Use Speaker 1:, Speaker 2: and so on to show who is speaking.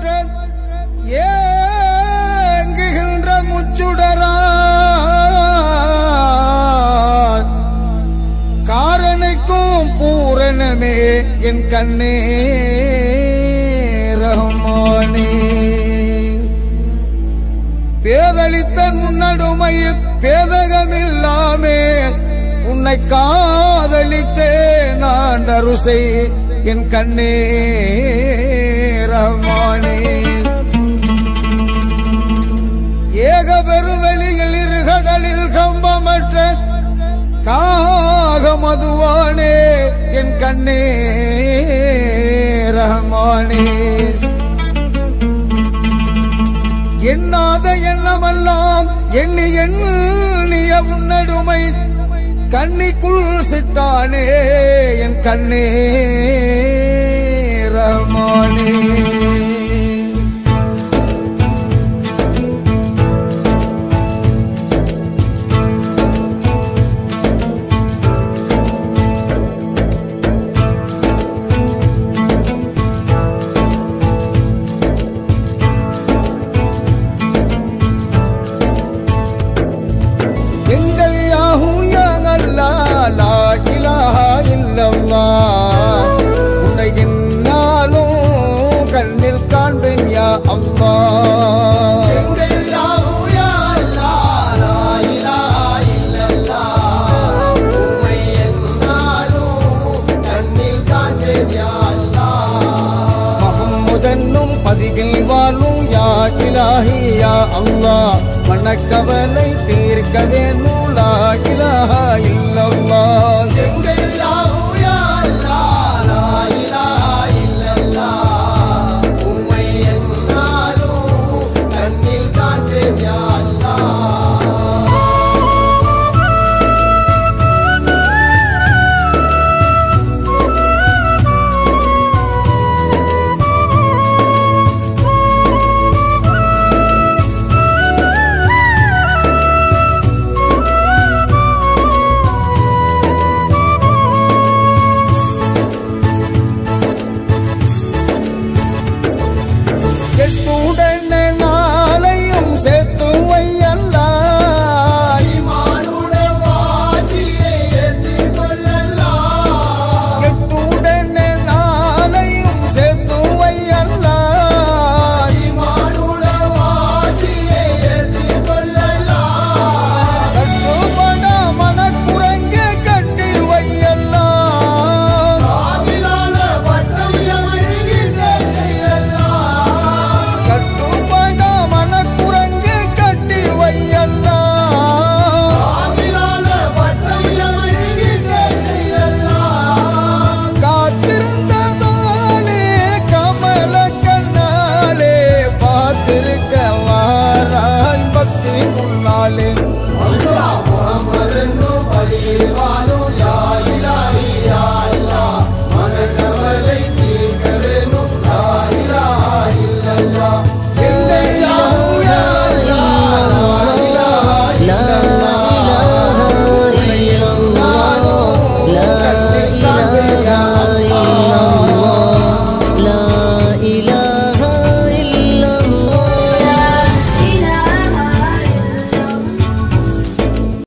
Speaker 1: கம்பமற்ற ஏங்குகின்ற முச்சுடரா காரனுக்கும் பூரணமே என் கண்ணே ரஹ்மானே. பேதளித்த முன்னடுமை பேதகமில்லாமே உன்னை காதலித்தே நான் அருசை என் கண்ணே ரஹ்மானே. ஏக பெருவெளியில் இருகடலில் கம்பமற்ற காகமதுவானே என் கண்ணே ரஹ்மானே. எண்ணாத எண்ணமெல்லாம் எண்ணி எண்ணிய உன்னடுமை கண்ணிக்குள் சிட்டானே என் கண்ணே ரஹ்மானே. பதிகில் வாழும் யா இலாஹி யா அல்லாஹ் மனக்கவலை தீர்க்க வேணும் லா இலாஹா இல்லல்லாஹ்.